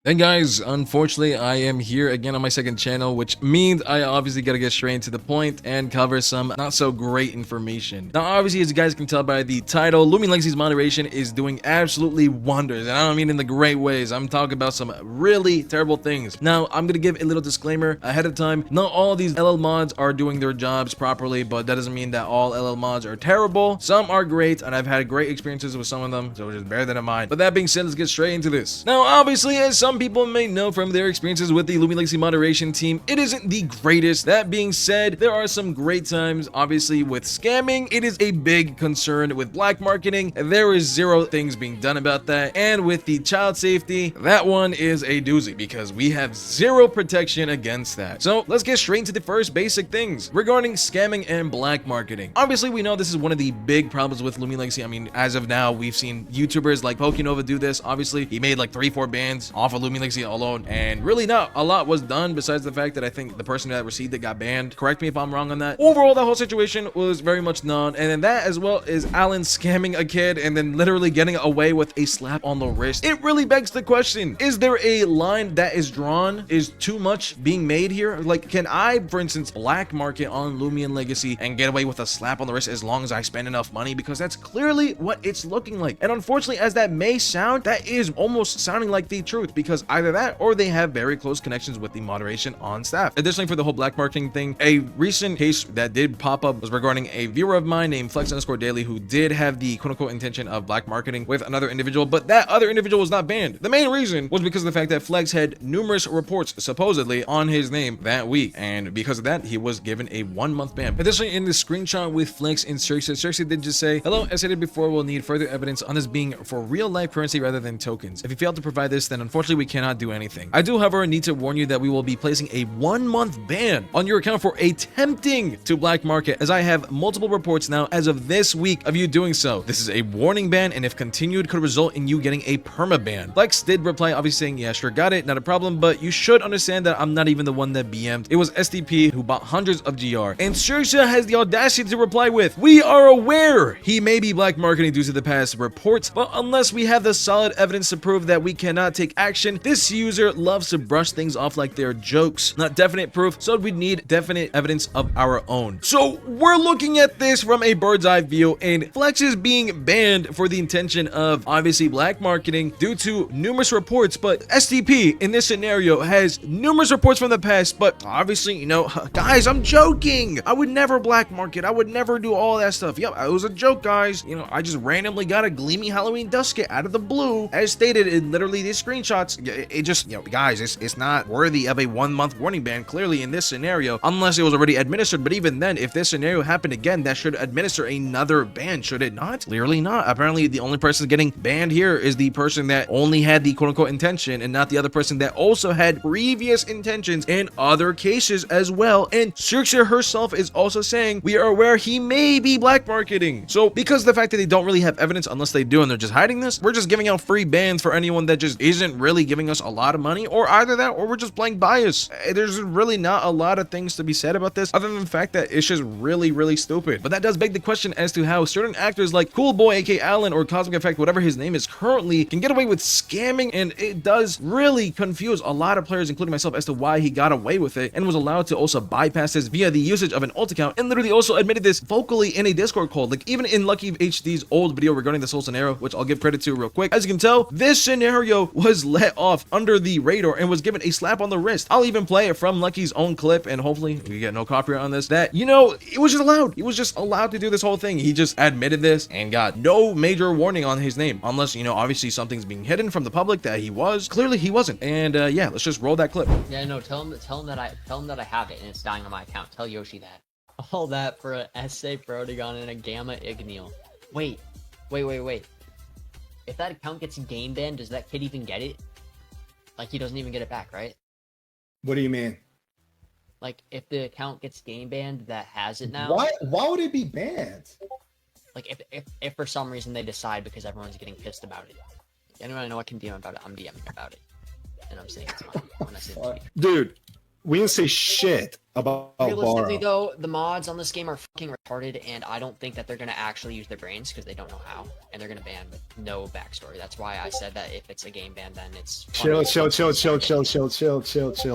And guys, unfortunately, I am here again on my second channel, which means I obviously gotta get straight to the point and cover some not so great information. Now, obviously, as you guys can tell by the title, Loomian Legacy's moderation is doing absolutely wonders, and I don't mean in the great ways. I'm talking about some really terrible things. Now, I'm gonna give a little disclaimer ahead of time. Not all of these LL mods are doing their jobs properly, but that doesn't mean that all LL mods are terrible. Some are great, and I've had great experiences with some of them, so just bear that in mind. But that being said, let's get straight into this. Now, obviously, as some people may know from their experiences with the Loomian Legacy moderation team, it isn't the greatest. That being said, there are some great times. Obviously, with scamming, it is a big concern. With black marketing, there is zero things being done about that. And with the child safety, that one is a doozy because we have zero protection against that. So let's get straight into the first basic things regarding scamming and black marketing. Obviously, we know this is one of the big problems with Loomian Legacy. I mean, as of now, we've seen YouTubers like Pokenova do this. Obviously, he made like 3-4 bans off of Loomian Legacy alone, and really not a lot was done besides the fact that I think the person that received it got banned. Correct me if I'm wrong on that. Overall, the whole situation was very much none, and then that as well is Alan scamming a kid and then literally getting away with a slap on the wrist. It really begs the question, is there a line that is drawn? Is too much being made here? Like, can I, for instance, black market on Loomian Legacy and get away with a slap on the wrist as long as I spend enough money? Because that's clearly what it's looking like. And unfortunately, as that may sound, that is almost sounding like the truth, because either that or they have very close connections with the moderation on staff. Additionally, for the whole black marketing thing, a recent case that did pop up was regarding a viewer of mine named Flex_Daily who did have the quote-unquote intention of black marketing with another individual, but that other individual was not banned. The main reason was because of the fact that Flex had numerous reports supposedly on his name that week, and because of that, he was given a 1-month ban. Additionally, in the screenshot with Flex and Cersei did just say, "Hello, as stated before, we'll need further evidence on this being for real-life currency rather than tokens. If you fail to provide this, then unfortunately we cannot do anything. I do, however, need to warn you that we will be placing a 1-month ban on your account for attempting to black market, as I have multiple reports now as of this week of you doing so. This is a warning ban, and if continued, could result in you getting a perma ban." Flex did reply, obviously saying, "Yeah, sure, got it, not a problem, but you should understand that I'm not even the one that BM'd. It was SDP who bought hundreds of GR." And Cersei has the audacity to reply with, "We are aware he may be black marketing due to the past reports, but unless we have the solid evidence to prove that we cannot take action, this user loves to brush things off like they're jokes. Not definite proof, so we'd need definite evidence of our own." So we're looking at this from a bird's eye view, and Flex is being banned for the intention of obviously black marketing due to numerous reports, but SDP in this scenario has numerous reports from the past, but obviously, you know, guys, I'm joking. I would never black market. I would never do all that stuff. Yep, it was a joke, guys. You know, I just randomly got a gleamy Halloween dust kit out of the blue, as stated in literally these screenshots. It just, you know, guys, it's not worthy of a 1-month warning ban, clearly in this scenario, unless it was already administered. But even then, if this scenario happened again, that should administer another ban, should it not? Clearly not. Apparently, the only person getting banned here is the person that only had the quote-unquote intention, and not the other person that also had previous intentions in other cases as well. And Cersei herself is also saying, "We are aware he may be black marketing." So because of the fact that they don't really have evidence, unless they do and they're just hiding this, we're just giving out free bans for anyone that just isn't really giving us a lot of money, or either that or we're just playing bias. There's really not a lot of things to be said about this other than the fact that it's just really stupid. But that does beg the question as to how certain actors like Cool Boy aka Allen or Cosmic Effect, whatever his name is currently, can get away with scamming, and it does really confuse a lot of players, including myself, as to why he got away with it and was allowed to also bypass this via the usage of an alt account, and literally also admitted this vocally in a Discord call. Like, even in Lucky HD's old video regarding this whole scenario, which I'll give credit to real quick, as you can tell, this scenario was let off under the radar and was given a slap on the wrist. I'll even play it from Lucky's own clip, and hopefully we get no copyright on this, that, you know, it was just allowed. He was just allowed to do this whole thing. He just admitted this and got no major warning on his name, unless, you know, obviously something's being hidden from the public that he was. Clearly he wasn't. And yeah, let's just roll that clip. Yeah, no, tell him that I have it and it's dying on my account. Tell Yoshi that. All that for a essay Protagon and a Gamma Igneal. Wait. If that account gets game banned, does that kid even get it? Like, he doesn't even get it back, right? What do you mean? Like, if the account gets game banned that has it now. Why would it be banned? Like, if for some reason they decide because everyone's getting pissed about it. Anyone I know I can DM about it, I'm DMing about it. And I'm saying it's fine when I say it's Dude, we didn't say shit about Realistically, Borrow. though, the mods on this game are fucking retarded, and I don't think that they're gonna actually use their brains because they don't know how, and they're gonna ban with no backstory. That's why I said that if it's a game ban, then it's Chill.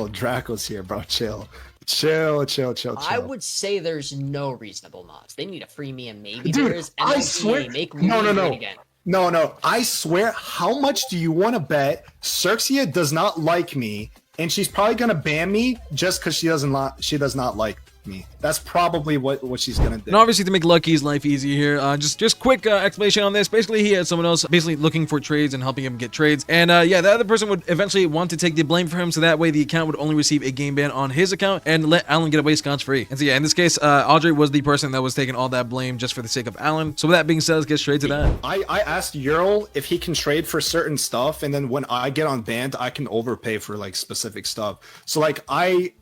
Draco's here, bro. Chill. I would say there's no reasonable mods. They need to free me, and maybe Dude, there is. I swear. Make No. Loomian again. No. I swear. How much do you want to bet Xerxia does not like me, and she's probably gonna ban me just because she does not like me? That's probably what she's gonna do. And obviously, to make Lucky's life easier here, just quick explanation on this. Basically, he had someone else basically looking for trades and helping him get trades. And yeah, the other person would eventually want to take the blame for him, so that way the account would only receive a game ban on his account and let Alan get away scotch-free. And so yeah, in this case, Audrey was the person that was taking all that blame just for the sake of Alan. So with that being said, let's get straight to that. I asked Ural if he can trade for certain stuff, and then when I get on banned, I can overpay for like specific stuff. So like I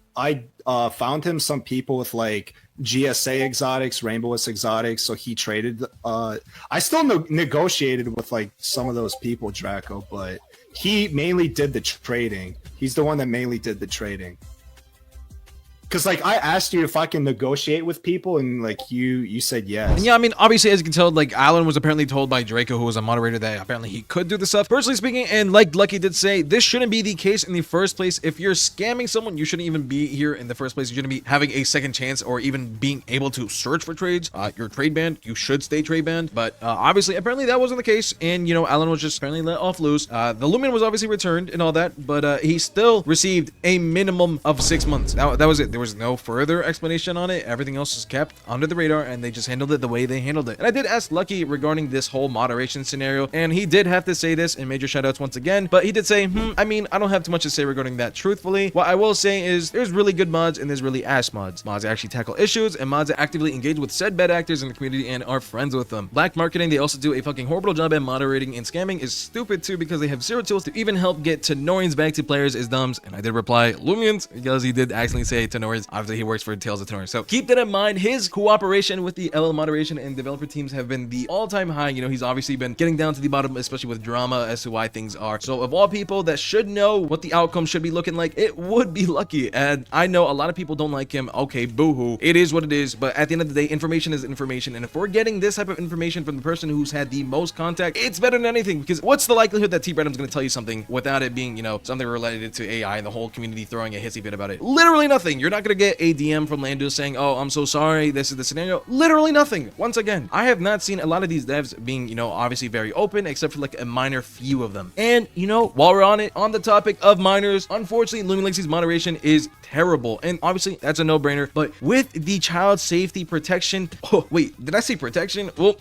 found him some people with like GSA exotics, Rainbowist exotics, so he traded. I still negotiated with like some of those people, Draco, but he mainly did the trading. He's the one that mainly did the trading. Because like I asked you if I can negotiate with people, and like you said yes. And yeah, I mean, obviously, as you can tell, like Alan was apparently told by Draco, who was a moderator, that apparently he could do this stuff. Personally speaking, and like Lucky did say, this shouldn't be the case in the first place. If you're scamming someone, you shouldn't even be here in the first place. You shouldn't be having a second chance or even being able to search for trades. You're trade banned. You should stay trade banned. But obviously, apparently that wasn't the case, and you know, Alan was just apparently let off loose. The Loomian was obviously returned and all that, but he still received a minimum of 6 months. That was it. There was no further explanation on it. Everything else is kept under the radar, and they just handled it the way they handled it. And I did ask Lucky regarding this whole moderation scenario, and he did have to say this, and major shoutouts once again, but he did say, I mean, I don't have too much to say regarding that truthfully. What I will say is there's really good mods and there's really ass mods. Mods that actually tackle issues, and mods that actively engage with said bad actors in the community and are friends with them. Black marketing, they also do a fucking horrible job at moderating, and scamming is stupid too because they have zero tools to even help get Tenorians back to players is dumbs. And I did reply Loomians because he did actually say Tenorians. Obviously he works for Tales of Tenor. So keep that in mind. His cooperation with the LL moderation and developer teams have been the all-time high. You know, he's obviously been getting down to the bottom, especially with drama as to why things are. So of all people that should know what the outcome should be looking like, it would be Lucky. And I know a lot of people don't like him. Okay, boo-hoo. It is what it is. But at the end of the day, information is information. And if we're getting this type of information from the person who's had the most contact, it's better than anything. Because what's the likelihood that T-Bradham's going to tell you something without it being, you know, something related to AI and the whole community throwing a hissy fit about it? Literally nothing. You're not going to get a DM from Landus saying, oh, I'm so sorry, this is the scenario. Literally nothing. Once again, I have not seen a lot of these devs being, you know, obviously very open, except for like a minor few of them. And, you know, while we're on it, on the topic of minors, unfortunately, Loomian Legacy's moderation is terrible. And obviously, that's a no-brainer. But with the child safety protection, oh, wait, did I say protection? Well,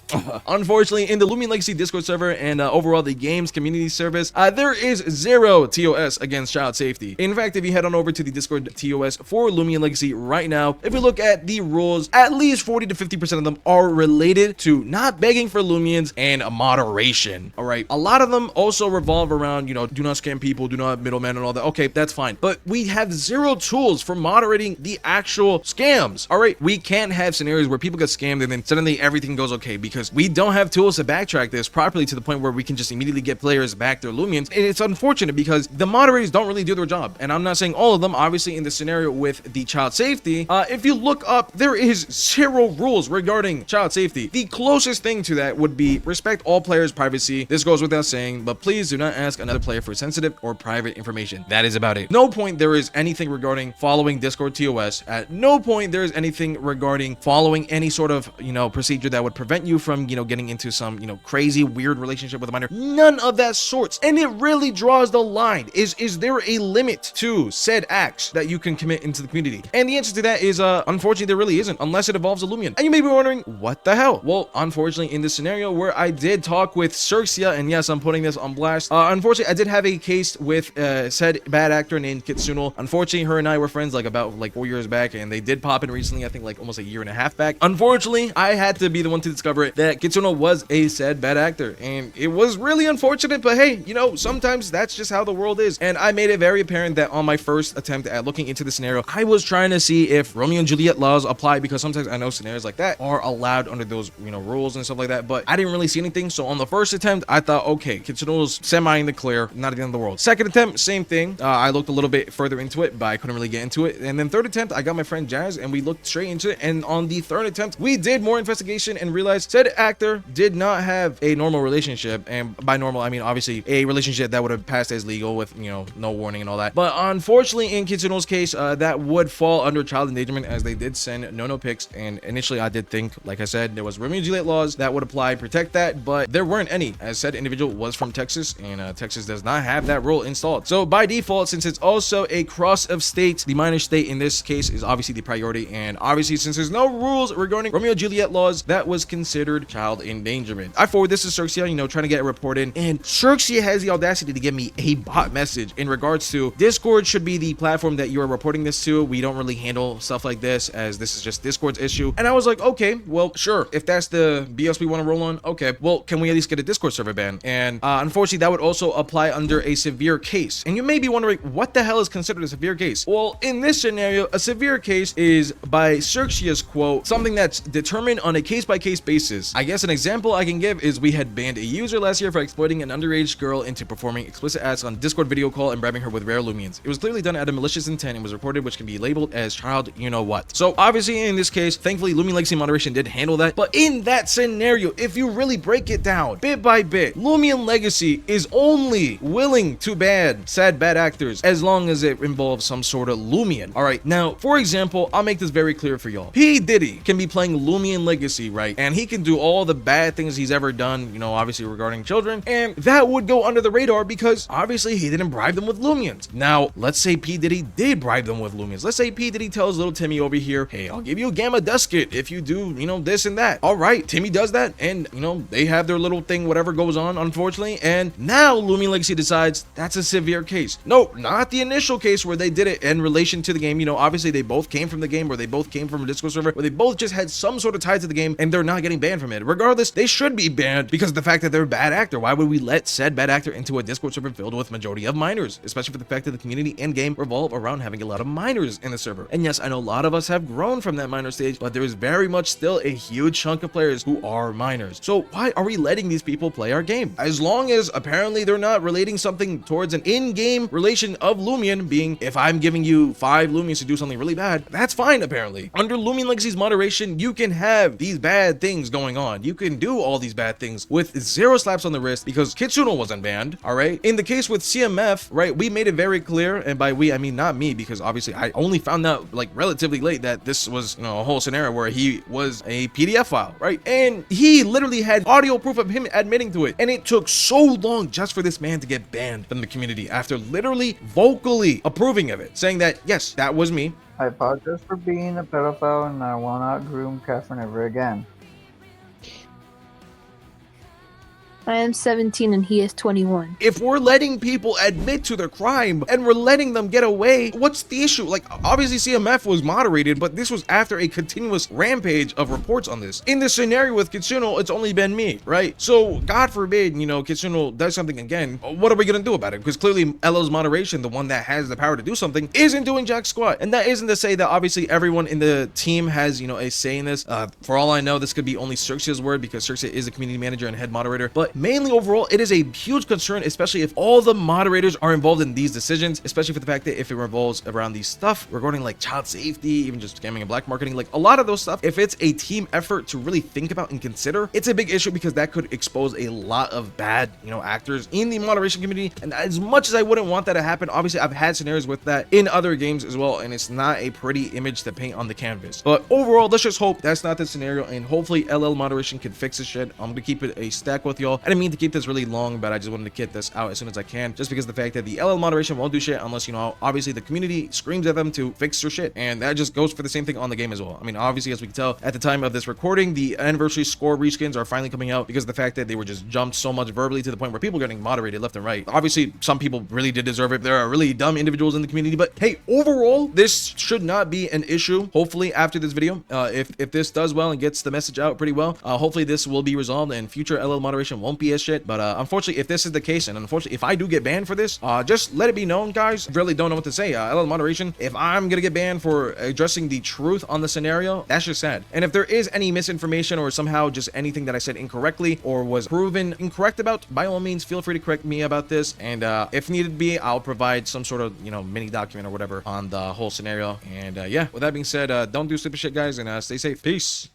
unfortunately, in the Loomian Legacy Discord server and overall the game's community service, there is zero TOS against child safety. In fact, if you head on over to the Discord TOS for Loomian Legacy right now, if we look at the rules, at least 40 to 50% of them are related to not begging for Loomians and moderation. All right. A lot of them also revolve around, you know, do not scam people, do not middleman and all that. Okay, that's fine. But we have zero tools for moderating the actual scams. All right. We can't have scenarios where people get scammed and then suddenly everything goes okay because we don't have tools to backtrack this properly to the point where we can just immediately get players back their Loomians. And it's unfortunate because the moderators don't really do their job. And I'm not saying all of them, obviously in the scenario with the child safety, if you look up, there is zero rules regarding child safety. The closest thing to that would be respect all players' privacy. This goes without saying, but please do not ask another player for sensitive or private information. That is about it. No point there is anything regarding following Discord TOS. At no point there is anything regarding following any sort of, you know, procedure that would prevent you from, you know, getting into some, you know, crazy weird relationship with a minor. None of that sorts. And it really draws the line. Is there a limit to said acts that you can commit into the community? And the answer to that is unfortunately there really isn't, unless it involves a Loomian. And you may be wondering, what the hell? Well, unfortunately, in this scenario where I did talk with Xerxia, and yes, I'm putting this on blast, unfortunately, I did have a case with said bad actor named Kitsuno. Unfortunately, her and I were friends like about 4 years back, and they did pop in recently, I think like almost a year and a half back. Unfortunately, I had to be the one to discover it, that Kitsuno was a said bad actor, and it was really unfortunate, but hey, you know, sometimes that's just how the world is. And I made it very apparent that on my first attempt at looking into the scenario, I was trying to see if Romeo and Juliet laws apply, because sometimes I know scenarios like that are allowed under those, you know, rules and stuff like that, but I didn't really see anything. So on the first attempt, I thought, okay, Kitsuno was semi in the clear, not at the end of the world. Second attempt, same thing. I looked a little bit further into it, but I couldn't really get into it. And then third attempt, I got my friend Jazz and we looked straight into it. And on the third attempt, we did more investigation and realized said actor did not have a normal relationship. And by normal, I mean obviously a relationship that would have passed as legal with, you know, no warning and all that. But unfortunately, in Kitsuno's case, that would fall under child endangerment, as they did send no pics. And initially, I did think, like I said, there was Romeo and Juliet laws that would apply, protect that, but there weren't any, as said individual was from Texas, and Texas does not have that rule installed. So by default, since it's also a cross of states, the minor state in this case is obviously the priority. And obviously, since there's no rules regarding Romeo and Juliet laws, that was considered child endangerment. I forward this to Xerxia, you know, trying to get a report in, and Xerxia has the audacity to give me a bot message in regards to Discord should be the platform that you are reporting this to. We don't really handle stuff like this, as this is just Discord's issue. And I was like, okay, well, sure, if that's the BS we want to roll on, okay, well, can we at least get a Discord server ban? And unfortunately, that would also apply under a severe case. And you may be wondering, what the hell is considered a severe case? Well, in this scenario, a severe case is, by Xerxia's quote, something that's determined on a case-by-case basis. I guess an example I can give is we had banned a user last year for exploiting an underage girl into performing explicit acts on Discord video call and bribing her with rare Loomians. It was clearly done out of malicious intent and was reported, which can be labeled as child you know what. So obviously in this case, thankfully Loomian Legacy Moderation did handle that. But in that scenario, if you really break it down bit by bit, Loomian Legacy is only willing to ban said bad actors as long as it involves some sort of Loomian. All right, now for example, I'll make this very clear for y'all. P Diddy can be playing Loomian Legacy, right? And he can do all the bad things he's ever done, you know, obviously regarding children, and that would go under the radar because obviously he didn't bribe them with Loomians. Now let's say P Diddy did bribe them with Loomians. Let's say P Diddy tells little Timmy over here, hey, I'll give you a gamma dusket if you do, you know, this and that. All right, Timmy does that, and you know, they have their little thing, whatever goes on, unfortunately, and now Loomian Legacy decides that's a severe case. No, not the initial case where they did it in relation to the game. You know, obviously they both came from the game, or they both came from a Discord server, where they both just had some sort of tie to the game, and they're not getting banned from it. Regardless, they should be banned because of the fact that they're a bad actor. Why would we let said bad actor into a Discord server filled with majority of minors, especially for the fact that the community and game revolve around having a lot of minors in the server? And yes, I know a lot of us have grown from that minor stage, but there is very much still a huge chunk of players who are minors. So why are we letting these people play our game? As long as apparently they're not relating something towards an in-game relation of Loomian, being if I'm giving you 5 Loomians to do something really bad, that's fine apparently. Under Loomian Legacy's moderation, you can have these bad things going on. You can do all these bad things with 0 slaps on the wrist because Kitsuno wasn't banned, all right? In the case with CMF, right, we made it very clear, and by we, I mean not me, because obviously I only found out like relatively late that this was, you know, a whole scenario where he was a PDF file, right? And he literally had audio proof of him admitting to it. And it took so long just for this man to get banned from the community after literally vocally approving of it, saying that, yes, that was me. I apologize for being a pedophile and I will not groom Catherine ever again. I am 17 and he is 21. If we're letting people admit to their crime and we're letting them get away, what's the issue? Like, obviously CMF was moderated, but this was after a continuous rampage of reports on this. In this scenario with Kitsuno, it's only been me, right? So God forbid, you know, Kitsuno does something again. What are we gonna do about it? Because clearly LL's moderation, the one that has the power to do something, isn't doing jack squat. And that isn't to say that obviously everyone in the team has, you know, a say in this. For all I know, this could be only Xerxia's word because Xerxia is the community manager and head moderator. But mainly overall, it is a huge concern, especially if all the moderators are involved in these decisions, especially for the fact that if it revolves around these stuff regarding like child safety, even just scamming and black marketing, like a lot of those stuff, if it's a team effort to really think about and consider, it's a big issue because that could expose a lot of bad, you know, actors in the moderation community. And as much as I wouldn't want that to happen, obviously I've had scenarios with that in other games as well, and it's not a pretty image to paint on the canvas. But overall, let's just hope that's not the scenario, and hopefully LL moderation can fix this shit. I'm gonna keep it a stack with y'all. I didn't mean to keep this really long, but I just wanted to get this out as soon as I can, just because of the fact that the LL moderation won't do shit unless, you know, obviously the community screams at them to fix their shit, and that just goes for the same thing on the game as well. I mean, obviously, as we can tell at the time of this recording, the anniversary score reskins are finally coming out because of the fact that they were just jumped so much verbally to the point where people are getting moderated left and right. Obviously, some people really did deserve it. There are really dumb individuals in the community, but hey, overall, this should not be an issue. Hopefully, after this video, if this does well and gets the message out pretty well, hopefully this will be resolved and future LL moderation won't own PS shit. But unfortunately, if this is the case, and unfortunately, if I do get banned for this, just let it be known, guys. Really don't know what to say. LL moderation, if I'm gonna get banned for addressing the truth on the scenario, that's just sad. And if there is any misinformation or somehow just anything that I said incorrectly or was proven incorrect about, by all means, feel free to correct me about this. And if needed be, I'll provide some sort of, you know, mini document or whatever on the whole scenario. And yeah, with that being said, don't do stupid shit, guys, and stay safe. Peace.